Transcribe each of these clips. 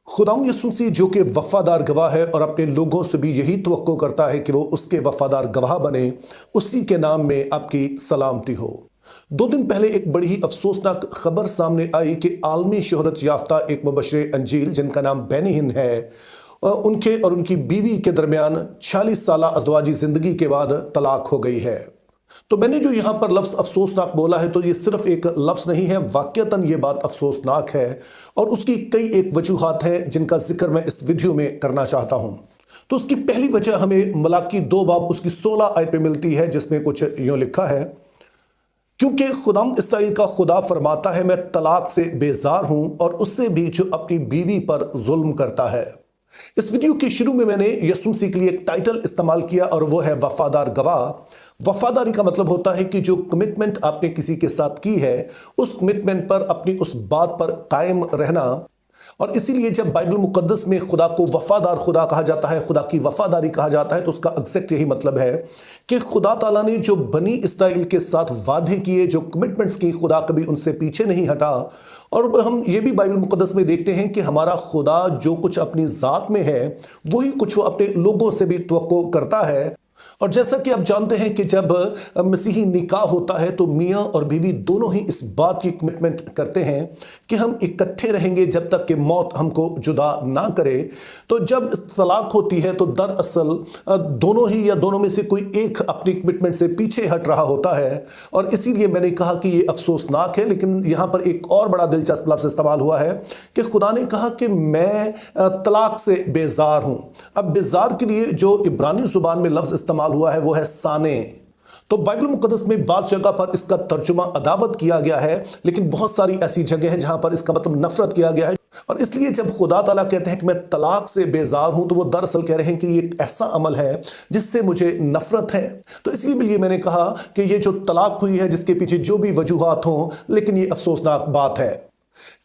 खुदावंद यीशु मसीह जो कि वफादार गवाह है और अपने लोगों से भी यही तवक्को करता है कि वो उसके वफादार गवाह बने, उसी के नाम में आपकी सलामती हो। 2 दिन पहले एक बड़ी ही अफसोसनाक खबर सामने आई कि आलमी शोहरत याफ्ता एक मुबशर अंजील जिनका नाम बेनी हिन है, उनके और उनकी बीवी के दरमियान 46 साल अज़दवाजी ज़िंदगी के बाद तलाक हो गई है। तो मैंने जो यहाँ पर लफ्ज़ अफसोसनाक बोला है, तो ये सिर्फ एक लफ्ज़ नहीं है, वाक़यतन ये बात अफसोसनाक है और उसकी कई एक वजूहात हैं जिनका जिक्र मैं इस वीडियो में करना चाहता हूँ। तो उसकी पहली वजह हमें मलाकी 2 बाब उसकी 16 आयत पे मिलती है, जिसमें कुछ यूँ लिखा है, क्योंकि खुदावंद इस्राएल का खुदा फरमाता है, मैं तलाक से बेजार हूँ और उससे भी जो अपनी बीवी पर जुल्म करता है। इस वीडियो के शुरू में मैंने यीशु मसीह के लिए एक टाइटल इस्तेमाल किया और वो है वफादार गवाह। वफादारी का मतलब होता है कि जो कमिटमेंट आपने किसी के साथ की है, उस कमिटमेंट पर, अपनी उस बात पर कायम रहना। और इसीलिए जब बाइबल मुकद्दस में खुदा को वफादार खुदा कहा जाता है, खुदा की वफादारी कहा जाता है, तो उसका एग्जैक्ट यही मतलब है कि खुदा ताला ने जो बनी इस्राएल के साथ वादे किए, जो कमिटमेंट्स की, खुदा कभी उनसे पीछे नहीं हटा। और हम ये भी बाइबल मुकद्दस में देखते हैं कि हमारा खुदा जो कुछ अपनी ज़ात में है, वही कुछ वो अपने लोगों से भी तवक्को करता है। और जैसा कि आप जानते हैं कि जब मसीही निकाह होता है तो मियाँ और बीवी दोनों ही इस बात की कमिटमेंट करते हैं कि हम इकट्ठे रहेंगे जब तक कि मौत हमको जुदा ना करे। तो जब तलाक होती है तो दरअसल दोनों ही या दोनों में से कोई एक अपनी कमिटमेंट से पीछे हट रहा होता है। और इसीलिए मैंने कहा कि ये अफसोसनाक है। लेकिन यहाँ पर एक और बड़ा दिलचस्प लफ्ज़ इस्तेमाल हुआ है कि खुदा ने कहा कि मैं तलाक से बेजार हूँ। अब बेजार के लिए जो इब्रानी ज़ुबान में लफ्ज़ इस्तेमाल हुआ है वो है साने। तो बाइबल मुकद्दस में बाज़ जगह पर इसका तर्जुमा अदावत किया गया है, लेकिन बहुत सारी ऐसी जगह हैं जहां पर इसका मतलब नफरत किया गया है। और इसलिए जब खुदा ताला कहते हैं कि मैं तलाक से बेजार हूं, तो वो दरअसल कह रहे हैं कि ये एक ऐसा अमल है जिससे मुझे नफरत है। तो इसलिए मैंने कहा कि ये जो तलाक हुई है, जिसके पीछे जो भी वजूहात हों, लेकिन ये अफसोसनाक बात है।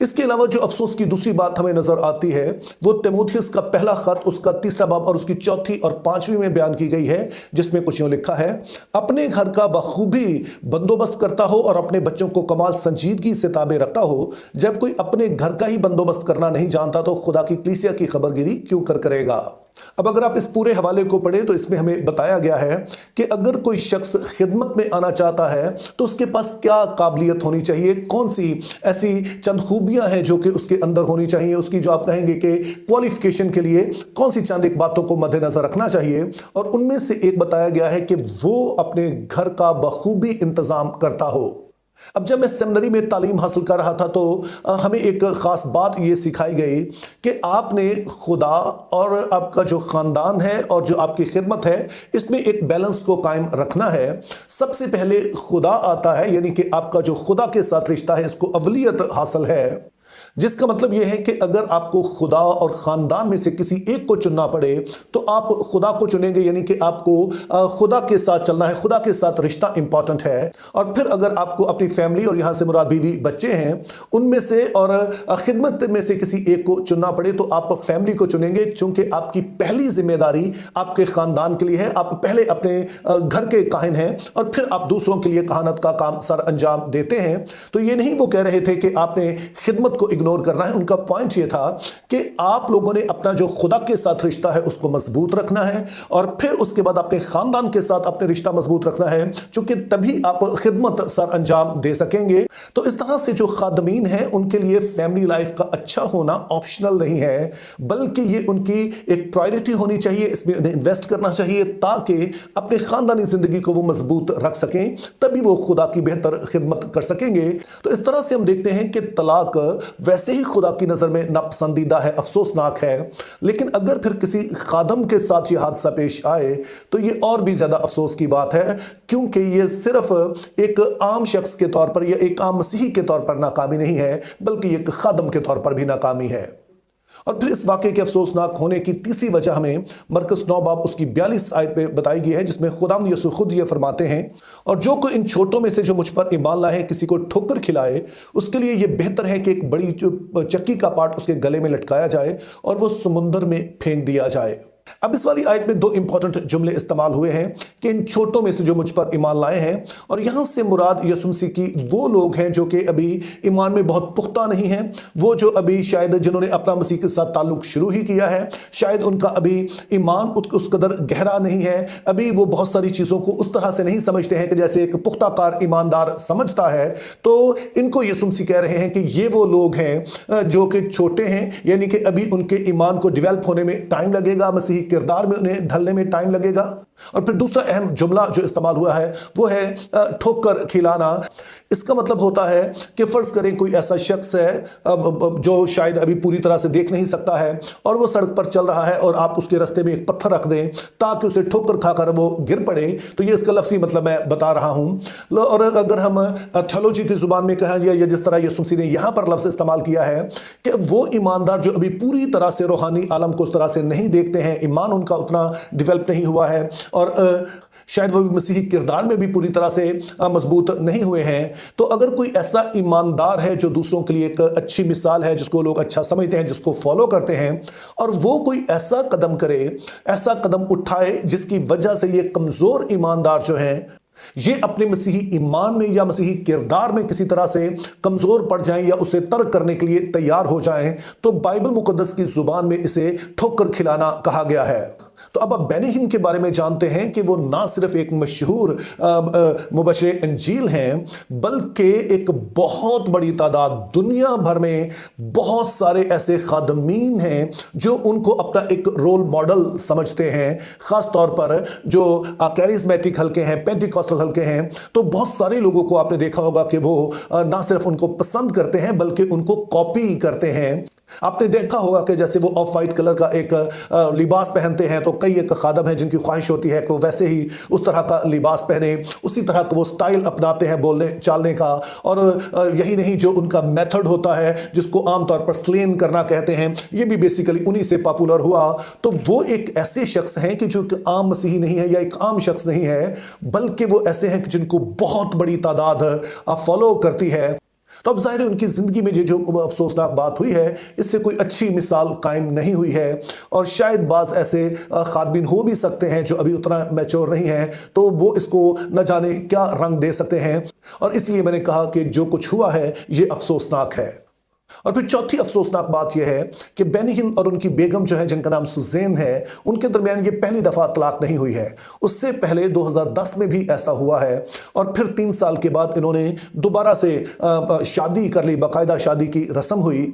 इसके अलावा जो अफसोस की दूसरी बात हमें नजर आती है वो तीमुथियुस का पहला खत, उसका 3 बाब और उसकी 4 और 5वीं में बयान की गई है, जिसमें कुछ यूं लिखा है, अपने घर का बखूबी बंदोबस्त करता हो और अपने बच्चों को कमाल संजीदगी से ताबे रखता हो। जब कोई अपने घर का ही बंदोबस्त करना नहीं जानता तो खुदा की कलीसिया की खबरगिरी क्यों करेगा। अब अगर आप इस पूरे हवाले को पढ़ें तो इसमें हमें बताया गया है कि अगर कोई शख्स खिदमत में आना चाहता है तो उसके पास क्या काबिलियत होनी चाहिए, कौन सी ऐसी चंद खूबियां हैं जो कि उसके अंदर होनी चाहिए, उसकी जो आप कहेंगे कि क्वालिफिकेशन के लिए कौन सी चंद एक बातों को मद्देनजर रखना चाहिए। और उनमें से एक बताया गया है कि वो अपने घर का बखूबी इंतजाम करता हो। अब जब मैं सेमिनरी में तालीम हासिल कर रहा था तो हमें एक ख़ास बात ये सिखाई गई कि आपने खुदा और आपका जो ख़ानदान है और जो आपकी खिदमत है, इसमें एक बैलेंस को कायम रखना है। सबसे पहले खुदा आता है, यानी कि आपका जो खुदा के साथ रिश्ता है, इसको अवलियत हासिल है। जिसका मतलब यह है कि अगर आपको खुदा और ख़ानदान में से किसी एक को चुनना पड़े तो आप खुदा को चुनेंगे, यानी कि आपको खुदा के साथ चलना है, खुदा के साथ रिश्ता इंपॉर्टेंट है। और फिर अगर आपको अपनी फैमिली, और यहाँ से मुराद बीवी बच्चे हैं, उनमें से और खिदमत में से किसी एक को चुनना पड़े तो आप फैमिली को चुनेंगे, चूँकि आपकी पहली जिम्मेदारी आपके ख़ानदान के लिए है। आप पहले अपने घर के काहिन हैं और फिर आप दूसरों के लिए कहानत का काम सर अंजाम देते हैं। तो ये नहीं वो कह रहे थे कि आपने खिदमत को इग्नोर करना है। उनका पॉइंट ये था कि आप लोगों ने अपना जो खुदा के साथ रिश्ता है उसको मजबूत रखना है और फिर उसके बाद अपने खानदान के साथ अपने रिश्ता मजबूत रखना है, क्योंकि तभी आप खिदमत सर अंजाम दे सकेंगे। तो इस तरह से जो खादमीन हैं उनके लिए फैमिली लाइफ का अच्छा होना ऑप्शनल नहीं है, बल्कि ये उनकी एक प्रायोरिटी होनी चाहिए। इसमें उन्हें इन्वेस्ट करना चाहिए ताकि अपने खानदानी जिंदगी को वो मजबूत रख सकें, तभी वो खुदा की बेहतर खिदमत कर सकेंगे। तो इस तरह से हम देखते हैं कि तलाक वैसे ही खुदा की नज़र में नापसंदीदा है, अफसोसनाक है। लेकिन अगर फिर किसी खादम के साथ ये हादसा पेश आए तो ये और भी ज़्यादा अफसोस की बात है, क्योंकि ये सिर्फ एक आम शख्स के तौर पर या एक आम मसीही के तौर पर नाकामी नहीं है, बल्कि एक खादम के तौर पर भी नाकामी है। और फिर इस वाक़े के अफसोसनाक होने की तीसरी वजह हमें मरकस 9 बाब उसकी 42 आयत पे बताई गई है, जिसमें खुदावंद यीशु खुद ये फरमाते हैं, और जो कोई इन छोटों में से जो मुझ पर ईमान लाए किसी को ठोकर खिलाए, उसके लिए ये बेहतर है कि एक बड़ी चक्की का पाट उसके गले में लटकाया जाए और वो समुंदर में फेंक दिया जाए। अब इस वाली आयत में दो इंपॉर्टेंट जुमले इस्तेमाल हुए हैं कि इन छोटों में से जो मुझ पर ईमान लाए हैं, और यहां से मुराद यीशु मसीह की वो लोग हैं जो कि अभी ईमान में बहुत पुख्ता नहीं हैं, वो जो अभी शायद जिन्होंने अपना मसीह के साथ ताल्लुक शुरू ही किया है, शायद उनका अभी ईमान उस कदर गहरा नहीं है, अभी वो बहुत सारी चीज़ों को उस तरह से नहीं समझते हैं कि जैसे एक पुख्ताकार ईमानदार समझता है। तो इनको यीशु मसीह कह रहे हैं कि ये वो लोग हैं जो कि छोटे हैं, यानी कि अभी उनके ईमान को डेवलप होने में टाइम लगेगा, मसीही किरदार में उन्हें ढलने में टाइम लगेगा। और फिर दूसरा अहम जुमला जो इस्तेमाल हुआ है वो है ठोकर खिलाना। इसका मतलब होता है कि फर्ज करें कोई ऐसा शख्स है जो शायद अभी पूरी तरह से देख नहीं सकता है और वो सड़क पर चल रहा है और आप उसके रास्ते में एक पत्थर रख दें ताकि उसे ठोकर खाकर वो गिर पड़े। तो ये इसका लफ्ज़ी मतलब मैं बता रहा हूँ। और अगर हम थियोलॉजी की जुबान में कहें या जिस तरह यीशु मसीह ने यहाँ पर लफ्ज़ इस्तेमाल किया है कि वो ईमानदार जो अभी पूरी तरह से रूहानी आलम को उस तरह से नहीं देखते हैं, ईमान उनका उतना डेवलप नहीं हुआ है और शायद वो भी मसीही किरदार में भी पूरी तरह से मजबूत नहीं हुए हैं। तो अगर कोई ऐसा ईमानदार है जो दूसरों के लिए एक अच्छी मिसाल है, जिसको लोग अच्छा समझते हैं, जिसको फॉलो करते हैं, और वो कोई ऐसा कदम करे, ऐसा कदम उठाए जिसकी वजह से ये कमज़ोर ईमानदार जो हैं ये अपने मसीही ईमान में या मसीही किरदार में किसी तरह से कमज़ोर पड़ जाएं या उसे तर्क करने के लिए तैयार हो जाएं, तो बाइबल मुकद्दस की ज़ुबान में इसे ठोकर खिलाना कहा गया है। तो अब आप बेनी हिन के बारे में जानते हैं कि वो ना सिर्फ एक मशहूर मुबश्शिर इंजील हैं, बल्कि एक बहुत बड़ी तादाद दुनिया भर में बहुत सारे ऐसे खादमीन हैं जो उनको अपना एक रोल मॉडल समझते हैं। ख़ास तौर पर जो कैरिस्मेटिक हल्के हैं, पेंटिकॉस्टल हल्के हैं, तो बहुत सारे लोगों को आपने देखा होगा कि वो ना सिर्फ उनको पसंद करते हैं बल्कि उनको कॉपी करते हैं। आपने देखा होगा कि जैसे वो ऑफ वाइट कलर का एक लिबास पहनते हैं तो कई एक खादम हैं जिनकी ख्वाहिश होती है कि वो वैसे ही उस तरह का लिबास पहने, उसी तरह का वो स्टाइल अपनाते हैं बोलने चालने का। और यही नहीं, जो उनका मेथड होता है जिसको आमतौर पर स्लेन करना कहते हैं, ये भी बेसिकली उन्हीं से पॉपुलर हुआ। तो वो एक ऐसे शख्स हैं कि जो एक आम मसीही नहीं है या एक आम शख्स नहीं है, बल्कि वो ऐसे हैं कि जिनको बहुत बड़ी तादाद फॉलो करती है। तो अब ज़ाहिर है उनकी ज़िंदगी में ये जो अफसोसनाक बात हुई है, इससे कोई अच्छी मिसाल कायम नहीं हुई है। और शायद बाज़ ऐसे खादमीन हो भी सकते हैं जो अभी उतना मैच्योर नहीं है, तो वो इसको न जाने क्या रंग दे सकते हैं। और इसलिए मैंने कहा कि जो कुछ हुआ है ये अफसोसनाक है। और फिर चौथी अफसोसनाक बात यह है कि बेनी हिन और उनकी बेगम जो है, जिनका नाम सुज़ैन है, उनके दरमियान ये पहली दफ़ा तलाक नहीं हुई है। उससे पहले 2010 में भी ऐसा हुआ है और फिर 3 साल के बाद इन्होंने दोबारा से शादी कर ली, बाकायदा शादी की रस्म हुई।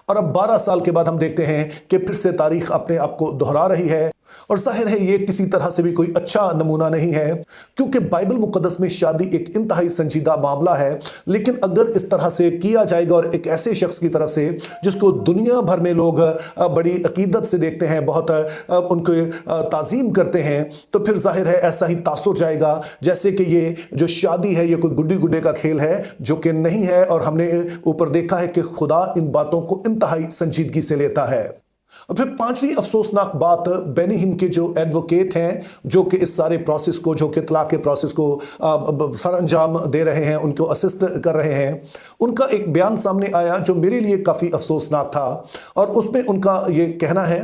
और अब 12 साल के बाद हम देखते हैं कि फिर से तारीख अपने आप को दोहरा रही है। और जाहिर है ये किसी तरह से भी कोई अच्छा नमूना नहीं है, क्योंकि बाइबल मुकद्दस में शादी एक इंतहाई संजीदा मामला है। लेकिन अगर इस तरह से किया जाएगा और एक ऐसे शख्स की तरफ से जिसको दुनिया भर में लोग बड़ी अकीदत से देखते हैं, बहुत उनके ताज़ीम करते हैं, तो फिर जाहिर है ऐसा ही तासुर जाएगा जैसे कि ये जो शादी है ये कोई गुड्डी गुड्डे का खेल है, जो कि नहीं है। और हमने ऊपर देखा है कि खुदा इन बातों को इंतहाई संजीदगी से लेता है। और फिर 5वीं अफसोसनाक बात, बेनी हिन के जो एडवोकेट हैं, जो कि इस सारे प्रोसेस को, जो कि तलाक के प्रोसेस को सर अंजाम दे रहे हैं, उनको असिस्ट कर रहे हैं, उनका एक बयान सामने आया जो मेरे लिए काफ़ी अफसोसनाक था। और उसमें उनका ये कहना है,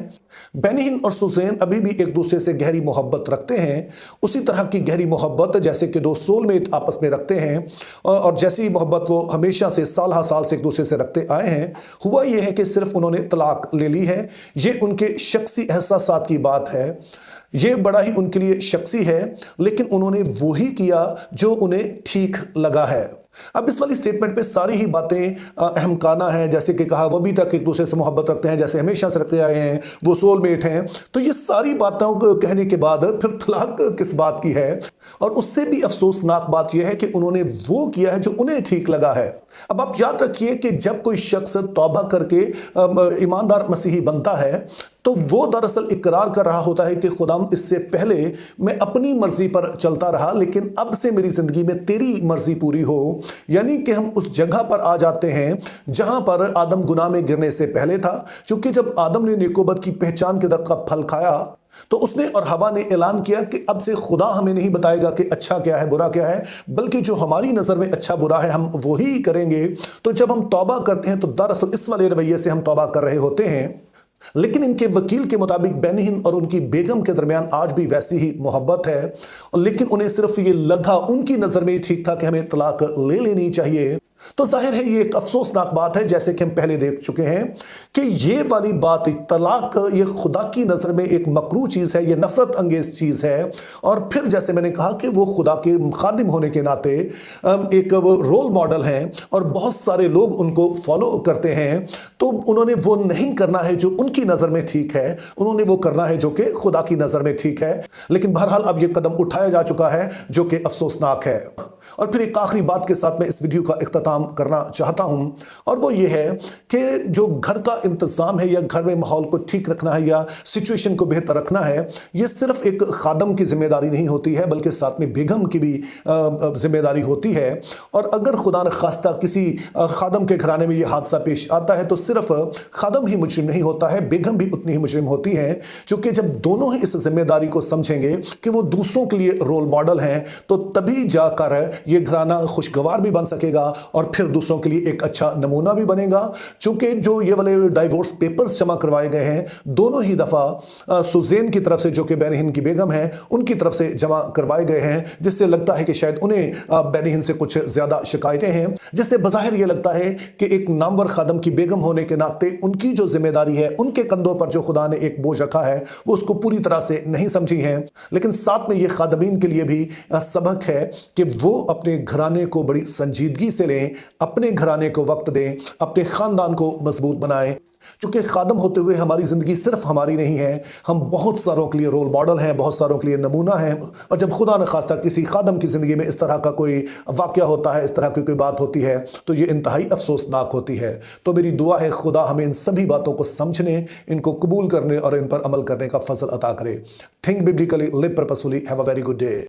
बेनी हिन और सुज़ैन अभी भी एक दूसरे से गहरी मोहब्बत रखते हैं, उसी तरह की गहरी मोहब्बत जैसे कि 2 सोलमेट आपस में रखते हैं, और जैसी मोहब्बत वो हमेशा से साल से एक दूसरे से रखते आए हैं। हुआ ये है कि सिर्फ उन्होंने तलाक ले ली है। ये उनके शख्सी एहसासात की बात है, ये बड़ा ही उनके लिए शख्सी है, लेकिन उन्होंने वो ही किया जो उन्हें ठीक लगा है। अब इस वाली स्टेटमेंट पे सारी ही बातें अहमकाना हैं, जैसे कि कहा वो भी तक एक दूसरे से मोहब्बत रखते हैं, जैसे हमेशा से रखते आए हैं, वो सोलमेट हैं। तो ये सारी बातों को कहने के बाद फिर तलाक किस बात की है? और उससे भी अफसोसनाक बात यह है कि उन्होंने वो किया है जो उन्हें ठीक लगा है। अब आप याद रखिए कि जब कोई शख्स तौबा करके ईमानदार मसीही बनता है तो वो दरअसल इकरार कर रहा होता है कि खुदाम, इससे पहले मैं अपनी मर्जी पर चलता रहा, लेकिन अब से मेरी जिंदगी में तेरी मर्जी पूरी हो। यानी कि हम उस जगह पर आ जाते हैं जहां पर आदम गुनाह में गिरने से पहले था। क्योंकि जब आदम ने नेकोबत की पहचान के दरख्त का फल खाया तो उसने और हवा ने ऐलान किया कि अब से खुदा हमें नहीं बताएगा कि अच्छा क्या है बुरा क्या है, बल्कि जो हमारी नज़र में अच्छा बुरा है हम वही करेंगे। तो जब हम तौबा करते हैं तो दरअसल इस वाले रवैये से हम तौबा कर रहे होते हैं। लेकिन इनके वकील के मुताबिक बेनिहिन और उनकी बेगम के दरमियान आज भी वैसी ही मोहब्बत है, लेकिन उन्हें सिर्फ ये लगा, उनकी नजर में ठीक था कि हमें तलाक ले लेनी चाहिए। तो जाहिर है ये एक अफसोसनाक बात है, जैसे कि हम पहले देख चुके हैं कि ये वाली बात, तलाक, ये खुदा की नज़र में एक मकरूह चीज़ है, ये नफरत अंगेज चीज़ है। और फिर जैसे मैंने कहा कि वो खुदा के खादिम होने के नाते एक रोल मॉडल हैं और बहुत सारे लोग उनको फॉलो करते हैं, तो उन्होंने वो नहीं करना है जो उनकी नज़र में ठीक है, उन्होंने वो करना है जो कि खुदा की नज़र में ठीक है। लेकिन बहरहाल अब ये कदम उठाया जा चुका है जो कि अफसोसनाक है। और फिर एक आखिरी बात के साथ मैं इस वीडियो का इख्तिताम करना चाहता हूं, और वो ये है कि जो घर का इंतज़ाम है या घर में माहौल को ठीक रखना है या सिचुएशन को बेहतर रखना है, ये सिर्फ एक खादम की जिम्मेदारी नहीं होती है, बल्कि साथ में बेगम की भी जिम्मेदारी होती है। और अगर खुदा न खास्ता किसी खादम के घराने में ये हादसा पेश आता है तो सिर्फ खादम ही मुजरिम नहीं होता है, बेगम भी उतनी ही मुजरिम होती हैं। क्योंकि जब दोनों ही इस जिम्मेदारी को समझेंगे कि वो दूसरों के लिए रोल मॉडल हैं, तो तभी जाकर ये घराना खुशगवार भी बन सकेगा और फिर दूसरों के लिए एक अच्छा नमूना भी बनेगा। चूंकि जो ये वाले डाइवोर्स पेपर्स जमा करवाए गए हैं, दोनों ही दफ़ा सुजैन की तरफ से, जो कि बेनिहिन की बेगम है, उनकी तरफ से जमा करवाए गए हैं, जिससे लगता है कि शायद उन्हें बेनिहिन से कुछ ज़्यादा शिकायतें हैं, जिससे बज़ाहिर ये लगता है कि एक नामवर खादम की बेगम होने के नाते उनकी जो जिम्मेदारी है, उनके कंधों पर जो खुदा ने एक बोझ रखा है, वो उसको पूरी तरह से नहीं समझी है। लेकिन साथ में ये खादमीन के लिए भी सबक है कि वो अपने घराने को बड़ी संजीदगी से लें, अपने घराने को वक्त दें, अपने ख़ानदान को मजबूत बनाएं। चूँकि खादम होते हुए हमारी ज़िंदगी सिर्फ हमारी नहीं है, हम बहुत सारों के लिए रोल मॉडल हैं, बहुत सारों के लिए नमूना हैं। और जब खुदा न खास्ता किसी खादम की ज़िंदगी में इस तरह का कोई वाक़या होता है, इस तरह की कोई बात होती है, तो ये इंतहाई अफसोसनाक होती है। तो मेरी दुआ है खुदा हमें इन सभी बातों को समझने, इनको कबूल करने और इन पर अमल करने का फ़ज़ल अता करे। Think biblically, live purposefully, have a very good day.